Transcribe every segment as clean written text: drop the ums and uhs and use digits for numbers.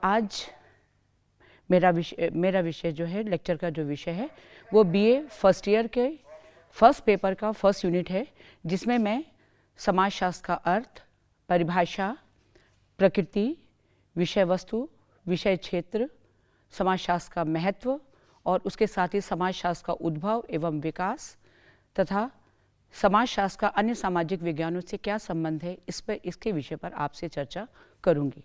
आज मेरा विषय जो है, लेक्चर का जो विषय है वो बीए फर्स्ट ईयर के फर्स्ट पेपर का फर्स्ट यूनिट है, जिसमें मैं समाजशास्त्र का अर्थ, परिभाषा, प्रकृति, विषय वस्तु, विषय क्षेत्र, समाजशास्त्र का महत्व और उसके साथ ही समाजशास्त्र का उद्भव एवं विकास तथा समाजशास्त्र का अन्य सामाजिक विज्ञानों से क्या संबंध है, इसके विषय पर आपसे चर्चा करूंगी।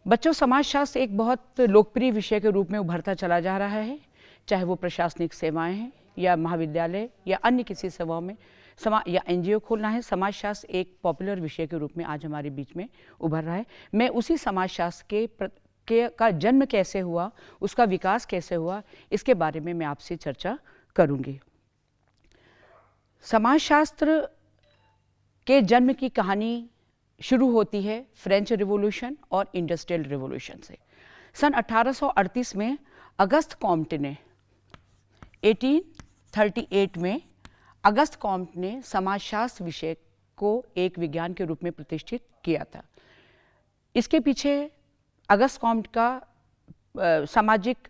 बच्चों, समाजशास्त्र एक बहुत लोकप्रिय विषय के रूप में उभरता चला जा रहा है, चाहे वो प्रशासनिक सेवाएं हैं या महाविद्यालय या अन्य किसी सेवाओं में या एनजीओ खोलना है। समाजशास्त्र एक पॉपुलर विषय के रूप में आज हमारे बीच में उभर रहा है। मैं उसी समाजशास्त्र का जन्म कैसे हुआ, उसका विकास कैसे हुआ, इसके बारे में मैं आपसे चर्चा करूंगी। समाजशास्त्र के जन्म की कहानी शुरू होती है फ्रेंच रिवॉल्यूशन और इंडस्ट्रियल रिवॉल्यूशन से। सन 1838 में अगस्त कॉम्टे ने 1838 में अगस्त कॉम्टे ने समाजशास्त्र विषय को एक विज्ञान के रूप में प्रतिष्ठित किया था। इसके पीछे अगस्त कॉम्टे का सामाजिक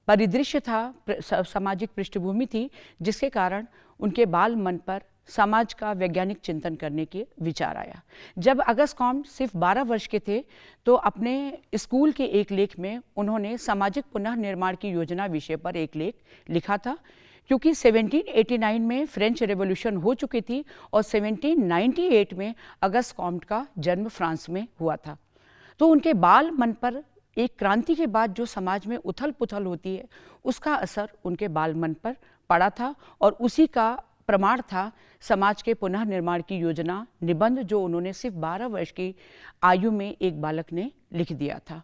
परिदृश्य था, सामाजिक पृष्ठभूमि थी, जिसके कारण उनके बाल मन पर समाज का वैज्ञानिक चिंतन करने के विचार आया। जब अगस्त कॉम्टे सिर्फ 12 वर्ष के थे तो अपने स्कूल के एक लेख में उन्होंने सामाजिक पुनः निर्माण की योजना विषय पर एक लेख लिखा था, क्योंकि 1789 में फ्रेंच रेवोल्यूशन हो चुकी थी और 1798 में अगस्त कॉम्टे का जन्म फ्रांस में हुआ था। तो उनके बाल मन पर एक क्रांति के बाद जो समाज में उथल पुथल होती है, उसका असर उनके बाल मन पर पड़ा था और उसी का प्रमाण था समाज के पुनः निर्माण की योजना निबंध, जो उन्होंने सिर्फ 12 वर्ष की आयु में एक बालक ने लिख दिया था।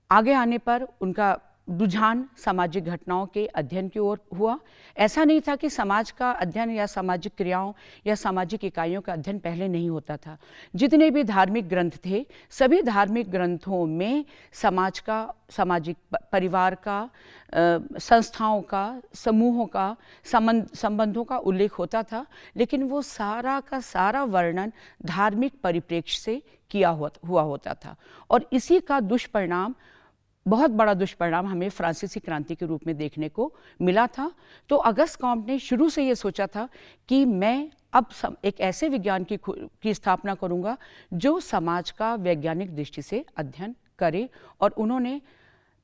आगे आने पर उनका रुझान सामाजिक घटनाओं के अध्ययन की ओर हुआ। ऐसा नहीं था कि समाज का अध्ययन या सामाजिक क्रियाओं या सामाजिक इकाइयों का अध्ययन पहले नहीं होता था। जितने भी धार्मिक ग्रंथ थे, सभी धार्मिक ग्रंथों में समाज का, सामाजिक परिवार का, संस्थाओं का, समूहों का, संबंधों का उल्लेख होता था, लेकिन वो सारा का सारा वर्णन धार्मिक परिप्रेक्ष्य से किया हुआ होता था। और इसी का दुष्परिणाम, बहुत बड़ा दुष्परिणाम हमें फ्रांसीसी क्रांति के रूप में देखने को मिला था। तो अगस्त कॉम्टे ने शुरू से ये सोचा था कि मैं अब एक ऐसे विज्ञान की स्थापना करूंगा जो समाज का वैज्ञानिक दृष्टि से अध्ययन करे, और उन्होंने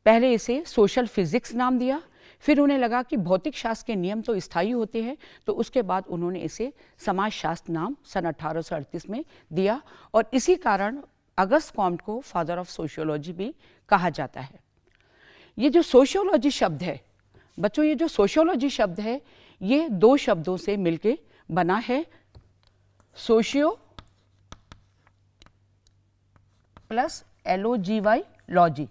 पहले इसे सोशल फिजिक्स नाम दिया। फिर उन्हें लगा कि भौतिक शास्त्र के नियम तो स्थायी होते हैं, तो उसके बाद उन्होंने इसे समाजशास्त्र नाम सन 1838 में दिया। और इसी कारण अगस्त कॉम्टे को फादर ऑफ सोशियोलॉजी भी कहा जाता है। ये जो सोशियोलॉजी शब्द है बच्चों, ये जो सोशियोलॉजी शब्द है, ये दो शब्दों से मिलके बना है, socio plus LOGY logy.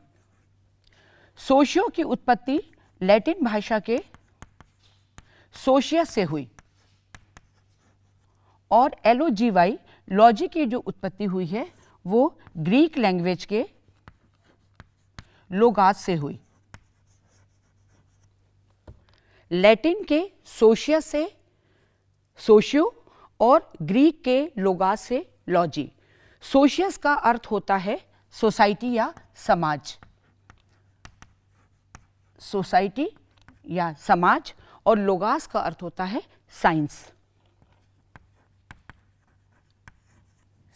Socio की उत्पत्ति लैटिन भाषा के सोशियस से हुई और LOGY लॉजी की जो उत्पत्ति हुई है वो ग्रीक लैंग्वेज के लोगास से हुई। लैटिन के सोशियस से सोशियो और ग्रीक के लोगास से लॉजी। सोशियस का अर्थ होता है सोसाइटी या समाज, सोसाइटी या समाज, और लोगास का अर्थ होता है साइंस,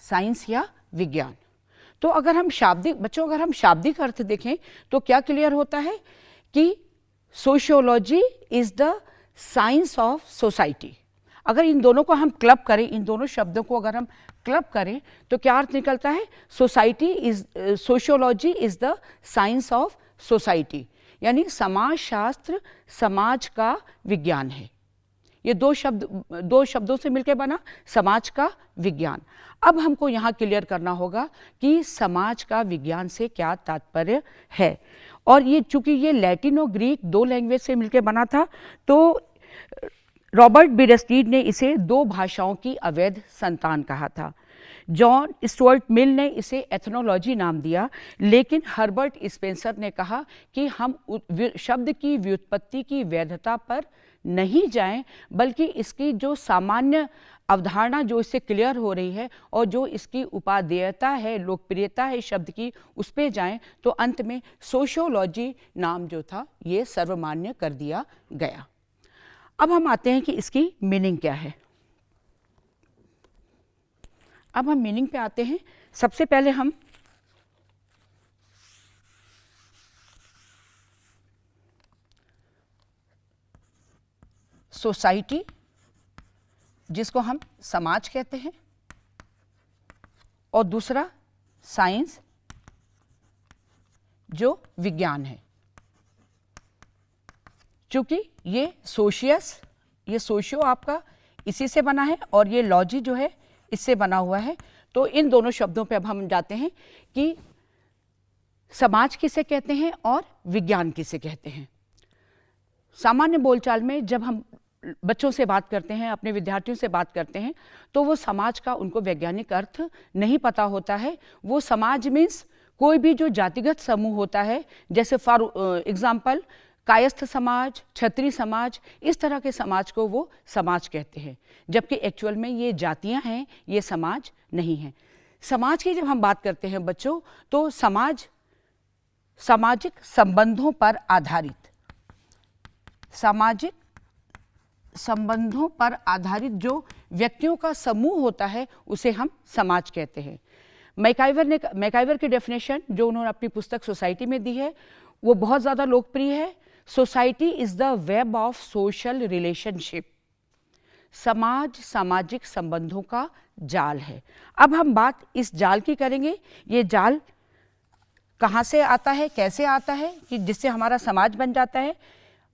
साइंस या विज्ञान। तो अगर हम शाब्दिक अर्थ देखें तो क्या क्लियर होता है कि sociology is the science of society. अगर इन दोनों को हम क्लब करें, इन दोनों शब्दों को अगर हम क्लब करें तो क्या अर्थ निकलता है? Sociology is the science of society, यानी समाजशास्त्र समाज का विज्ञान है। ये दो शब्दों से मिलकर बना समाज का विज्ञान। अब हमको यहाँ क्लियर करना होगा कि समाज का विज्ञान से क्या तात्पर्य है। और ये चूंकि ये लैटिन और ग्रीक दो लैंग्वेज से मिलकर बना था, तो रॉबर्ट बीरेस्टीड ने इसे दो भाषाओं की अवैध संतान कहा था, जॉन स्टुअर्ट मिल ने इसे एथनोलॉजी नाम दिया, लेकिन हर्बर्ट स्पेंसर ने कहा कि हम शब्द की व्युत्पत्ति की वैधता पर नहीं जाएं, बल्कि इसकी जो सामान्य अवधारणा जो इससे क्लियर हो रही है और जो इसकी उपादेयता है, लोकप्रियता है शब्द की, उस पे जाएं। तो अंत में सोशियोलॉजी नाम जो था ये सर्वमान्य कर दिया गया। अब हम आते हैं कि इसकी मीनिंग क्या है। अब हम मीनिंग पे आते हैं। सबसे पहले हम सोसाइटी, जिसको हम समाज कहते हैं, और दूसरा साइंस, जो विज्ञान है। चूंकि ये सोशियो आपका इसी से बना है और ये लॉजी जो है इससे बना हुआ है, तो इन दोनों शब्दों पे अब हम जाते हैं कि समाज किसे कहते हैं और विज्ञान किसे कहते हैं। सामान्य बोलचाल में जब हम बच्चों से बात करते हैं, अपने विद्यार्थियों से बात करते हैं, तो वो समाज का उनको वैज्ञानिक अर्थ नहीं पता होता है। वो समाज मीन्स कोई भी जो जातिगत समूह होता है, जैसे फॉर एग्जाम्पल कायस्थ समाज, क्षत्रिय समाज, इस तरह के समाज को वो समाज कहते हैं, जबकि एक्चुअल में ये जातियां हैं, ये समाज नहीं है। समाज की जब हम बात करते हैं बच्चों, तो समाज सामाजिक संबंधों पर आधारित, सामाजिक संबंधों पर आधारित जो व्यक्तियों का समूह होता है उसे हम समाज कहते हैं। मैकाइवर की डेफिनेशन जो उन्होंने अपनी पुस्तक सोसाइटी में दी है वो बहुत ज़्यादा लोकप्रिय है। Society is the web of social relationship. समाज सामाजिक संबंधों का जाल है। अब हम बात इस जाल की करेंगे। ये जाल कहाँ से आता है, कैसे आता है कि जिससे हमारा समाज बन जाता है।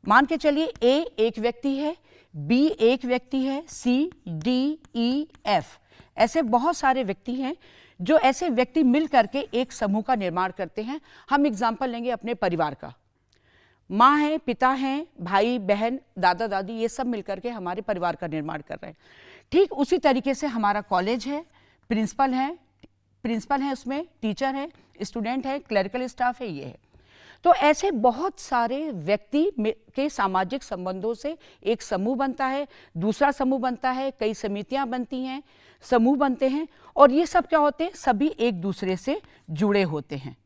मान के चलिए ए एक व्यक्ति है, बी एक व्यक्ति है, सी, डी, ई, एफ, ऐसे बहुत सारे व्यक्ति हैं जो ऐसे व्यक्ति मिल करके एक समूह का निर्माण करते हैं। हम एग्जाम्पल लेंगे अपने परिवार का। माँ है, पिता हैं, भाई बहन, दादा दादी, ये सब मिलकर के हमारे परिवार का निर्माण कर रहे हैं। ठीक उसी तरीके से हमारा कॉलेज है, प्रिंसिपल है, उसमें टीचर है, स्टूडेंट है, क्लरिकल स्टाफ है, ये है। तो ऐसे बहुत सारे व्यक्ति के सामाजिक संबंधों से एक समूह बनता है, दूसरा समूह बनता है, कई समितियां बनती हैं, समूह बनते हैं, और ये सब क्या होते हैं, सभी एक दूसरे से जुड़े होते हैं,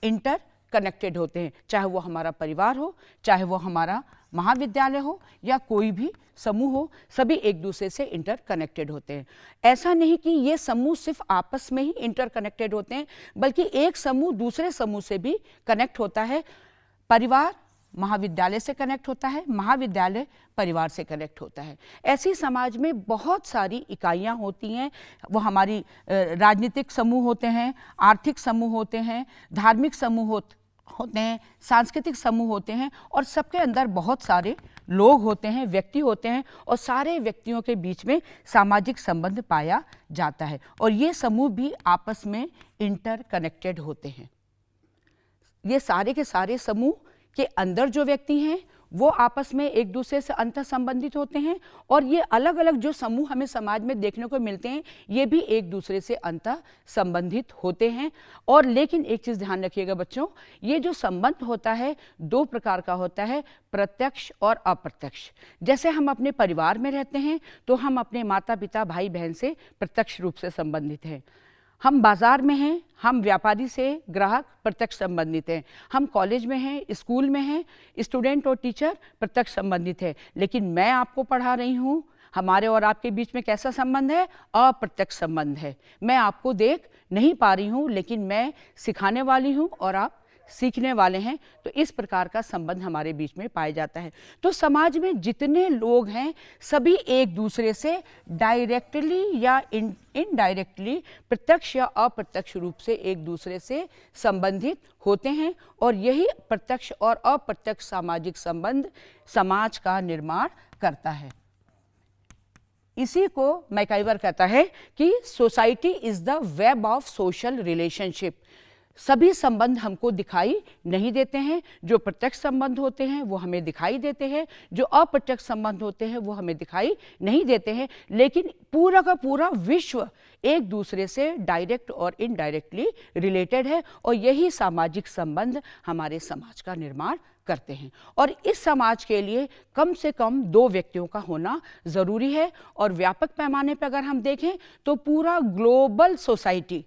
इंटर कनेक्टेड होते हैं। चाहे वो हमारा परिवार हो, चाहे वो हमारा महाविद्यालय हो, या कोई भी समूह हो, सभी एक दूसरे से इंटर कनेक्टेड होते हैं। ऐसा नहीं कि ये समूह सिर्फ आपस में ही इंटर कनेक्टेड होते हैं, बल्कि एक समूह दूसरे समूह से भी कनेक्ट होता है। परिवार महाविद्यालय से कनेक्ट होता है, महाविद्यालय परिवार से कनेक्ट होता है। ऐसी समाज में बहुत सारी इकाइयाँ होती हैं। वो हमारी राजनीतिक समूह होते हैं, आर्थिक समूह होते हैं, धार्मिक समूह होते हैं, सांस्कृतिक समूह होते हैं, और सबके अंदर बहुत सारे लोग होते हैं, व्यक्ति होते हैं, और सारे व्यक्तियों के बीच में सामाजिक संबंध पाया जाता है, और ये समूह भी आपस में इंटर कनेक्टेड होते हैं। ये सारे के सारे समूह के अंदर जो व्यक्ति हैं वो आपस में एक दूसरे से अंतर संबंधित होते हैं, और ये अलग अलग जो समूह हमें समाज में देखने को मिलते हैं ये भी एक दूसरे से अंतर संबंधित होते हैं। और लेकिन एक चीज़ ध्यान रखिएगा बच्चों, ये जो संबंध होता है दो प्रकार का होता है, प्रत्यक्ष और अप्रत्यक्ष। जैसे हम अपने परिवार में रहते हैं तो हम अपने माता पिता भाई बहन से प्रत्यक्ष रूप से संबंधित हैं। हम बाज़ार में हैं, हम व्यापारी से ग्राहक प्रत्यक्ष संबंधित हैं। हम कॉलेज में हैं, स्कूल में हैं, स्टूडेंट और टीचर प्रत्यक्ष संबंधित है। लेकिन मैं आपको पढ़ा रही हूँ, हमारे और आपके बीच में कैसा संबंध है? अप्रत्यक्ष संबंध है। मैं आपको देख नहीं पा रही हूँ, लेकिन मैं सिखाने वाली हूँ और आप सीखने वाले हैं। तो इस प्रकार का संबंध हमारे बीच में पाया जाता है। तो समाज में जितने लोग हैं सभी एक दूसरे से डायरेक्टली या इनडायरेक्टली, प्रत्यक्ष या अप्रत्यक्ष रूप से एक दूसरे से संबंधित होते हैं, और यही प्रत्यक्ष और अप्रत्यक्ष सामाजिक संबंध समाज का निर्माण करता है। इसी को मैकाइवर कहता है कि society is the web of social relationship. सभी संबंध हमको दिखाई नहीं देते हैं। जो प्रत्यक्ष संबंध होते हैं वो हमें दिखाई देते हैं, जो अप्रत्यक्ष संबंध होते हैं वो हमें दिखाई नहीं देते हैं, लेकिन पूरा का पूरा विश्व एक दूसरे से डायरेक्ट और इनडायरेक्टली रिलेटेड है, और यही सामाजिक संबंध हमारे समाज का निर्माण करते हैं। और इस समाज के लिए कम से कम 2 व्यक्तियों का होना ज़रूरी है, और व्यापक पैमाने पर अगर हम देखें तो पूरा ग्लोबल सोसाइटी,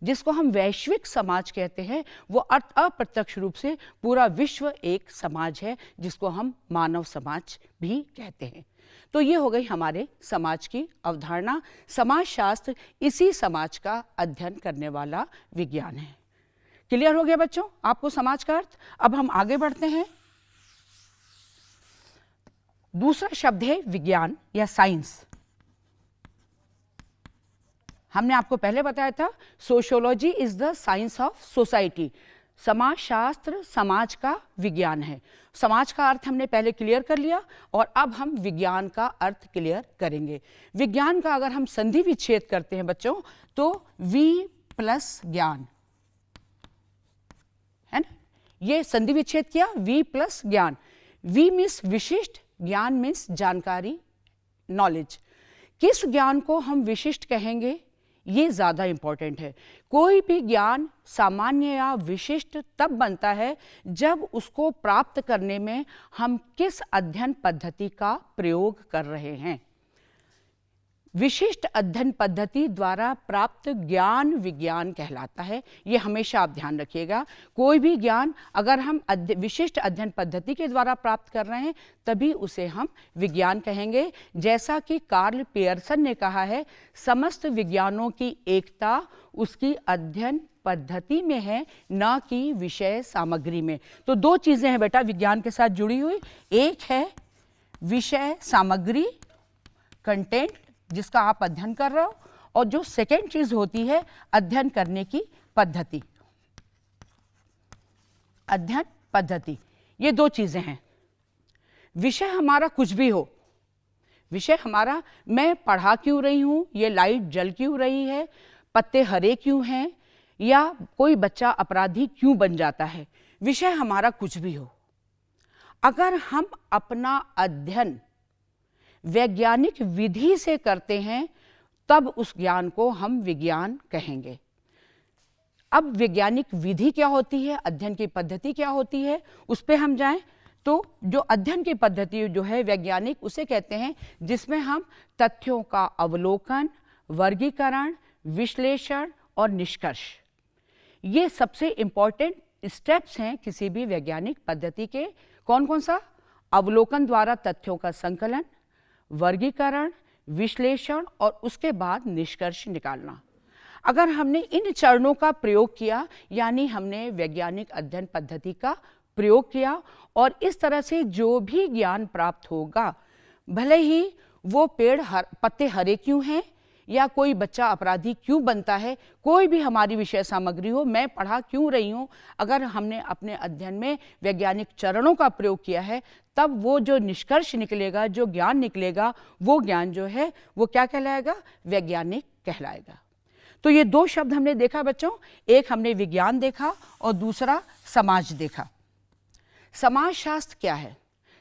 जिसको हम वैश्विक समाज कहते हैं, वो अप्रत्यक्ष रूप से पूरा विश्व एक समाज है, जिसको हम मानव समाज भी कहते हैं। तो ये हो गई हमारे समाज की अवधारणा। समाजशास्त्र इसी समाज का अध्ययन करने वाला विज्ञान है। क्लियर हो गया बच्चों आपको समाज का अर्थ? अब हम आगे बढ़ते हैं। दूसरा शब्द है विज्ञान या साइंस। हमने आपको पहले बताया था sociology is the science of society. समाजशास्त्र समाज का विज्ञान है। समाज का अर्थ हमने पहले क्लियर कर लिया, और अब हम विज्ञान का अर्थ क्लियर करेंगे। विज्ञान का अगर हम संधि विच्छेद करते हैं बच्चों, तो वी प्लस ज्ञान है ना, ये संधि विच्छेद किया, वी प्लस ज्ञान। वी मीन्स विशिष्ट, ज्ञान मीन्स जानकारी, नॉलेज। किस ज्ञान को हम विशिष्ट कहेंगे ये ज़्यादा इम्पॉर्टेंट है। कोई भी ज्ञान सामान्य या विशिष्ट तब बनता है जब उसको प्राप्त करने में हम किस अध्ययन पद्धति का प्रयोग कर रहे हैं। विशिष्ट अध्ययन पद्धति द्वारा प्राप्त ज्ञान विज्ञान कहलाता है। ये हमेशा आप ध्यान रखिएगा। कोई भी ज्ञान अगर हम विशिष्ट अध्ययन पद्धति के द्वारा प्राप्त कर रहे हैं तभी उसे हम विज्ञान कहेंगे। जैसा कि कार्ल पियर्सन ने कहा है, समस्त विज्ञानों की एकता उसकी अध्ययन पद्धति में है, न कि विषय सामग्री में। तो 2 चीज़ें हैं बेटा विज्ञान के साथ जुड़ी हुई। एक है विषय सामग्री, कंटेंट, जिसका आप अध्ययन कर रहे हो, और जो सेकेंड चीज होती है अध्ययन करने की पद्धति, अध्ययन पद्धति। ये 2 चीजें हैं। विषय हमारा कुछ भी हो, विषय हमारा मैं पढ़ा क्यों रही हूं, ये लाइट जल क्यों रही है, पत्ते हरे क्यों हैं, या कोई बच्चा अपराधी क्यों बन जाता है, विषय हमारा कुछ भी हो, अगर हम अपना अध्ययन वैज्ञानिक विधि से करते हैं तब उस ज्ञान को हम विज्ञान कहेंगे। अब वैज्ञानिक विधि क्या होती है, अध्ययन की पद्धति क्या होती है, उस पर हम जाएं तो जो अध्ययन की पद्धति जो है वैज्ञानिक, उसे कहते हैं जिसमें हम तथ्यों का अवलोकन, वर्गीकरण, विश्लेषण और निष्कर्ष, ये सबसे इंपॉर्टेंट स्टेप्स हैं किसी भी वैज्ञानिक पद्धति के। कौन कौन सा? अवलोकन द्वारा तथ्यों का संकलन, वर्गीकरण, विश्लेषण और उसके बाद निष्कर्ष निकालना। अगर हमने इन चरणों का प्रयोग किया, यानी हमने वैज्ञानिक अध्ययन पद्धति का प्रयोग किया, और इस तरह से जो भी ज्ञान प्राप्त होगा, भले ही वो पेड़ पत्ते हरे क्यों हैं या कोई बच्चा अपराधी क्यों बनता है, कोई भी हमारी विषय सामग्री हो, मैं पढ़ा क्यों रही हूँ, अगर हमने अपने अध्ययन में वैज्ञानिक चरणों का प्रयोग किया है, तब वो जो निष्कर्ष निकलेगा, जो ज्ञान निकलेगा, वो ज्ञान जो है वो क्या कहलाएगा? वैज्ञानिक कहलाएगा। तो ये 2 शब्द हमने देखा बच्चों, एक हमने विज्ञान देखा और दूसरा समाज देखा। समाजशास्त्र क्या है?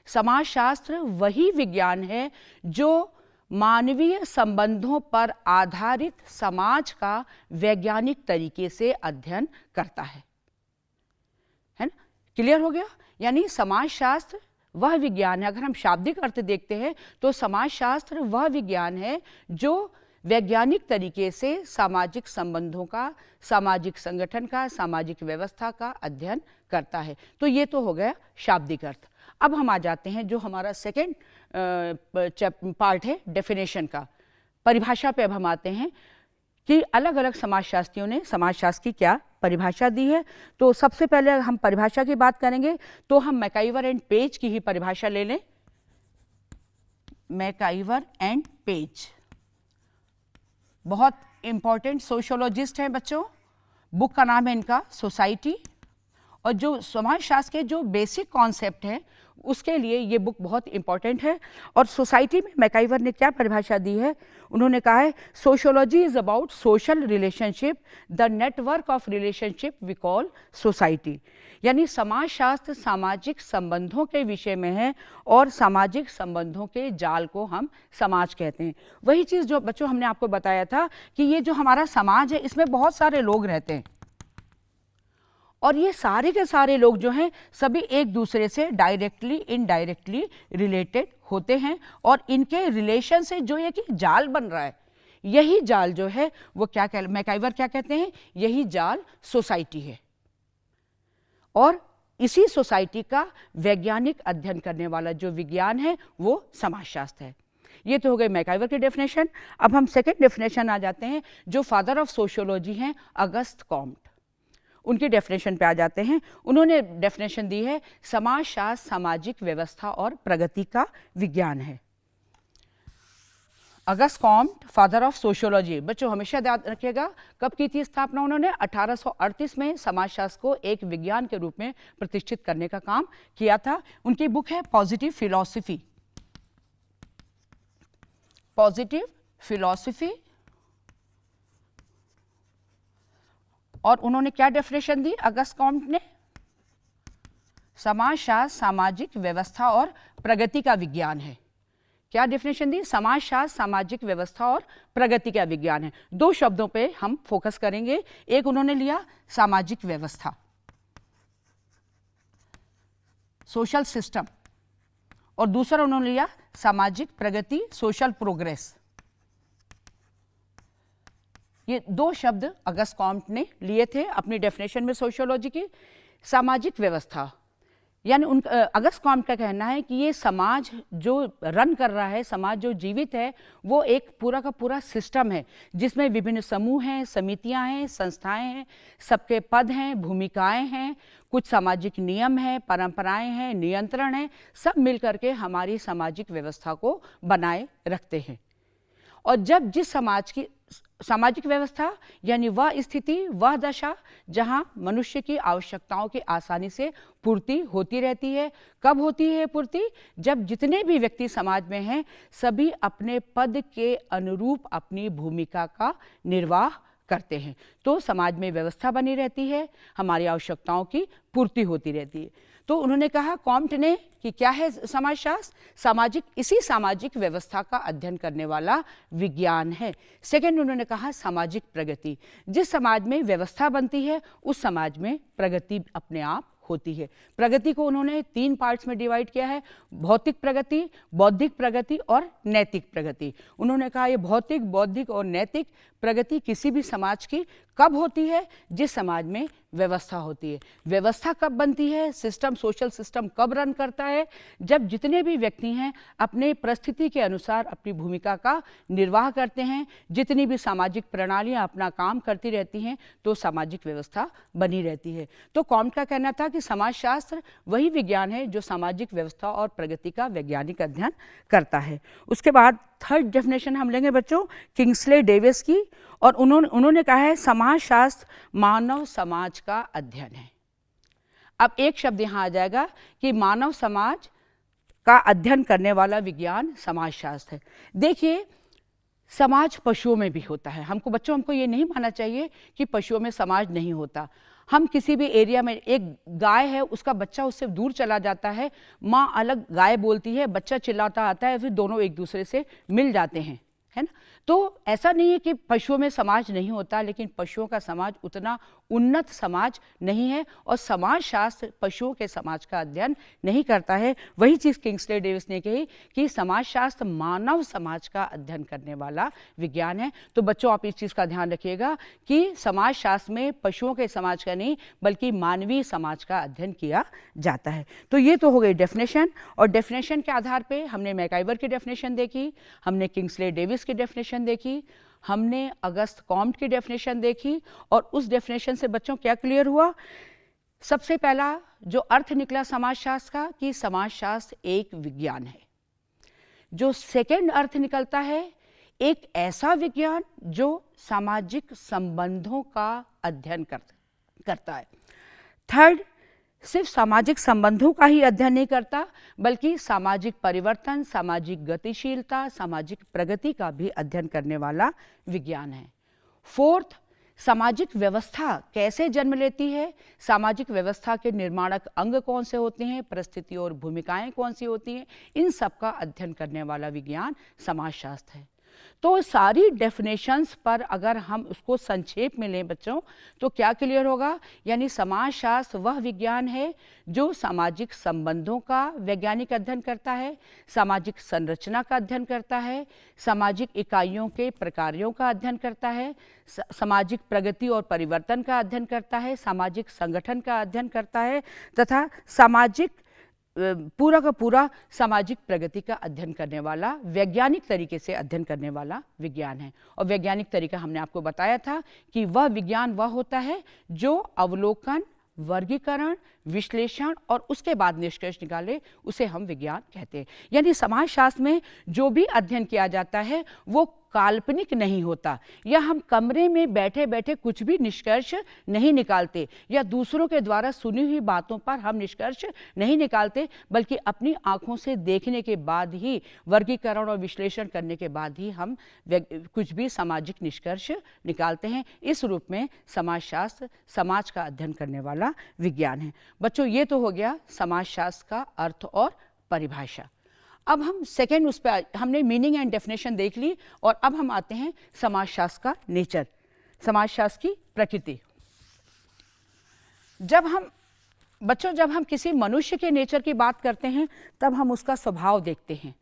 समाजशास्त्र वही विज्ञान है जो मानवीय संबंधों पर आधारित समाज का वैज्ञानिक तरीके से अध्ययन करता है ना? क्लियर हो गया? यानी समाजशास्त्र वह विज्ञान है, अगर हम शाब्दिक अर्थ देखते हैं तो समाजशास्त्र वह विज्ञान है जो वैज्ञानिक तरीके से सामाजिक संबंधों का, सामाजिक संगठन का, सामाजिक व्यवस्था का अध्ययन करता है। तो ये तो हो गया शाब्दिक अर्थ। अब हम आ जाते हैं जो हमारा सेकेंड पार्ट है डेफिनेशन का, परिभाषा पे अब हम आते हैं कि अलग अलग समाजशास्त्रियों ने समाजशास्त्र की क्या परिभाषा दी है। तो सबसे पहले हम परिभाषा की बात करेंगे तो हम मैकाइवर एंड पेज की ही परिभाषा ले लें। मैकाइवर एंड पेज बहुत इंपॉर्टेंट सोशियोलॉजिस्ट हैं बच्चों, बुक का नाम है इनका सोसाइटी, और जो समाजशास्त्र के जो बेसिक कॉन्सेप्ट हैं उसके लिए ये बुक बहुत इंपॉर्टेंट है। और सोसाइटी में मैकाइवर ने क्या परिभाषा दी है, उन्होंने कहा है sociology is about social relationship, the network of relationship we call society. यानी समाजशास्त्र सामाजिक संबंधों के विषय में है और सामाजिक संबंधों के जाल को हम समाज कहते हैं। वही चीज़ जो बच्चों हमने आपको बताया था कि ये जो हमारा समाज है इसमें बहुत सारे लोग रहते हैं और ये सारे के सारे लोग जो हैं सभी एक दूसरे से डायरेक्टली इनडायरेक्टली रिलेटेड होते हैं और इनके रिलेशन से जो एक जाल बन रहा है, यही जाल जो है वो मैकाइवर क्या कहते हैं, यही जाल सोसाइटी है। और इसी सोसाइटी का वैज्ञानिक अध्ययन करने वाला जो विज्ञान है वो समाजशास्त्र है। ये तो हो गई मैकाइवर की डेफिनेशन। अब हम सेकेंड डेफिनेशन आ जाते हैं, जो फादर ऑफ सोशियोलॉजी हैं अगस्त कॉम्ट, उनकी डेफिनेशन पे आ जाते हैं। उन्होंने डेफिनेशन दी है समाजशास्त्र सामाजिक व्यवस्था और प्रगति का विज्ञान है। Auguste Comte father of sociology, बच्चों हमेशा याद रखिएगा कब की थी स्थापना उन्होंने, 1838 में समाजशास्त्र को एक विज्ञान के रूप में प्रतिष्ठित करने का काम किया था। उनकी बुक है पॉजिटिव फिलॉसफी, पॉजिटिव फिलॉसफी। और उन्होंने क्या डेफिनेशन दी अगस्त कॉम्ट ने, समाजशास्त्र सामाजिक व्यवस्था और प्रगति का विज्ञान है। क्या डेफिनेशन दी, समाजशास्त्र सामाजिक व्यवस्था और प्रगति का विज्ञान है। दो शब्दों पे हम फोकस करेंगे, एक उन्होंने लिया सामाजिक व्यवस्था, सोशल सिस्टम, और दूसरा उन्होंने लिया सामाजिक प्रगति, सोशल प्रोग्रेस। ये दो शब्द अगस्त कॉम्ट ने लिए थे अपनी डेफिनेशन में सोशियोलॉजी की। सामाजिक व्यवस्था यानी अगस्त कॉम्ट का कहना है कि ये समाज जो रन कर रहा है, समाज जो जीवित है, वो एक पूरा का पूरा सिस्टम है जिसमें विभिन्न समूह हैं, समितियां हैं, संस्थाएं हैं, सबके पद हैं, भूमिकाएं हैं, कुछ सामाजिक नियम हैं, परंपराएं हैं, नियंत्रण हैं, सब मिलकर के हमारी सामाजिक व्यवस्था को बनाए रखते हैं। और जब जिस समाज की सामाजिक व्यवस्था यानी वह स्थिति, वह दशा जहां मनुष्य की आवश्यकताओं की आसानी से पूर्ति होती रहती है। कब होती है पूर्ति, जब जितने भी व्यक्ति समाज में हैं सभी अपने पद के अनुरूप अपनी भूमिका का निर्वाह करते हैं, तो समाज में व्यवस्था बनी रहती है, हमारी आवश्यकताओं की पूर्ति होती रहती है। तो उन्होंने कहा कॉम्ट ने कि क्या है समाजशास्त्र, इसी सामाजिक व्यवस्था का अध्ययन करने वाला विज्ञान है। सेकंड उन्होंने कहा सामाजिक प्रगति, जिस समाज में व्यवस्था बनती है उस समाज में प्रगति अपने आप होती है। प्रगति को उन्होंने 3 पार्ट्स में डिवाइड किया है, भौतिक प्रगति, बौद्धिक प्रगति और नैतिक प्रगति। उन्होंने कहा ये भौतिक, बौद्धिक और नैतिक प्रगति किसी भी समाज की कब होती है, जिस समाज में व्यवस्था होती है। व्यवस्था कब बनती है, सिस्टम, सोशल सिस्टम कब रन करता है, जब जितने भी व्यक्ति हैं अपने परिस्थिति के अनुसार अपनी भूमिका का निर्वाह करते हैं, जितनी भी सामाजिक प्रणालियां अपना काम करती रहती हैं तो सामाजिक व्यवस्था बनी रहती है। तो कॉम्ट का कहना था कि समाजशास्त्र वही विज्ञान है जो सामाजिक व्यवस्था और प्रगति का वैज्ञानिक अध्ययन करता है। उसके बाद थर्ड डेफिनेशन हम लेंगे बच्चों किंग्सले डेविस की, और उन्होंने कहा है समाजशास्त्र मानव समाज का अध्ययन है। अब एक शब्द यहाँ आ जाएगा कि मानव समाज का अध्ययन करने वाला विज्ञान समाजशास्त्र है। देखिए समाज पशुओं में भी होता है, हमको ये नहीं मानना चाहिए कि पशुओं में समाज नहीं होता। हम किसी भी एरिया में, एक गाय है उसका बच्चा उससे दूर चला जाता है, माँ अलग गाय बोलती है, बच्चा चिल्लाता आता है, फिर दोनों एक दूसरे से मिल जाते हैं, है ना। तो ऐसा नहीं है कि पशुओं में समाज नहीं होता, लेकिन पशुओं का समाज उतना उन्नत समाज नहीं है और समाजशास्त्र पशुओं के समाज का अध्ययन नहीं करता है। वही चीज़ किंग्सले डेविस ने कही कि समाजशास्त्र मानव समाज का अध्ययन करने वाला विज्ञान है। तो बच्चों आप इस चीज़ का ध्यान रखिएगा कि समाजशास्त्र में पशुओं के समाज का नहीं बल्कि मानवीय समाज का अध्ययन किया जाता है। तो ये तो हो गई डेफिनेशन, और डेफिनेशन के आधार पर हमने मैकाइवर की डेफिनेशन देखी, हमने किंग्सले डेविस की डेफिनेशन देखी, हमने अगस्त कॉम्ट की डेफिनेशन देखी, और उस डेफिनेशन से बच्चों क्या क्लियर हुआ। सबसे पहला जो अर्थ निकला समाजशास्त्र का कि समाजशास्त्र एक विज्ञान है। जो सेकंड अर्थ निकलता है एक ऐसा विज्ञान जो सामाजिक संबंधों का अध्ययन करता है। थर्ड सिर्फ सामाजिक संबंधों का ही अध्ययन नहीं करता, बल्कि सामाजिक परिवर्तन, सामाजिक गतिशीलता, सामाजिक प्रगति का भी अध्ययन करने वाला विज्ञान है। फोर्थ, सामाजिक व्यवस्था कैसे जन्म लेती है, सामाजिक व्यवस्था के निर्माणक अंग कौन से होते हैं, परिस्थिति और भूमिकाएं कौन सी होती हैं, इन सब का अध्ययन करने वाला विज्ञान समाजशास्त्र है। तो सारी डेफिनेशंस पर अगर हम उसको संक्षेप में लें बच्चों, तो क्या क्लियर होगा? यानी समाजशास्त्र वह विज्ञान है जो सामाजिक संबंधों का वैज्ञानिक अध्ययन करता है, सामाजिक संरचना का अध्ययन करता है, सामाजिक इकाइयों के प्रकारों का अध्ययन करता है, सामाजिक प्रगति और परिवर्तन का अध्ययन करता है, सामाजिक संगठन का अध्ययन करता है तथा सामाजिक पूरा का पूरा सामाजिक प्रगति का अध्ययन करने वाला, वैज्ञानिक तरीके से अध्ययन करने वाला विज्ञान है। और वैज्ञानिक तरीका हमने आपको बताया था कि वह विज्ञान वह होता है जो अवलोकन, वर्गीकरण, विश्लेषण और उसके बाद निष्कर्ष निकाले, उसे हम विज्ञान कहते हैं। यानी समाजशास्त्र में जो भी अध्ययन किया जाता है वो काल्पनिक नहीं होता, या हम कमरे में बैठे बैठे कुछ भी निष्कर्ष नहीं निकालते, या दूसरों के द्वारा सुनी हुई बातों पर हम निष्कर्ष नहीं निकालते, बल्कि अपनी आंखों से देखने के बाद ही, वर्गीकरण और विश्लेषण करने के बाद ही हम कुछ भी सामाजिक निष्कर्ष निकालते हैं। इस रूप में समाजशास्त्र समाज का अध्ययन करने वाला विज्ञान है। बच्चों, ये तो हो गया समाजशास्त्र का अर्थ और परिभाषा। अब हम सेकेंड उस पर हमने मीनिंग एंड डेफिनेशन देख ली, और अब हम आते हैं समाजशास्त्र का नेचर, समाजशास्त्र की प्रकृति। जब हम किसी मनुष्य के नेचर की बात करते हैं, तब हम उसका स्वभाव देखते हैं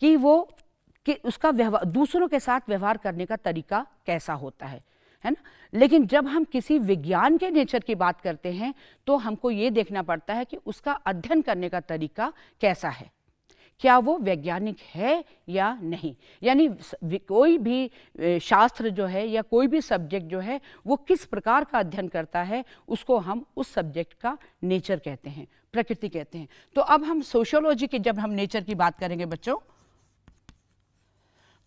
कि उसका व्यवहार, दूसरों के साथ व्यवहार करने का तरीका कैसा होता है ना। लेकिन जब हम किसी विज्ञान के नेचर की बात करते हैं, तो हमको ये देखना पड़ता है कि उसका अध्ययन करने का तरीका कैसा है, क्या वो वैज्ञानिक है या नहीं। यानी कोई भी शास्त्र जो है या कोई भी सब्जेक्ट जो है वो किस प्रकार का अध्ययन करता है, उसको हम उस सब्जेक्ट का नेचर कहते हैं, प्रकृति कहते हैं। तो अब हम सोशियोलॉजी के जब हम नेचर की बात करेंगे बच्चों,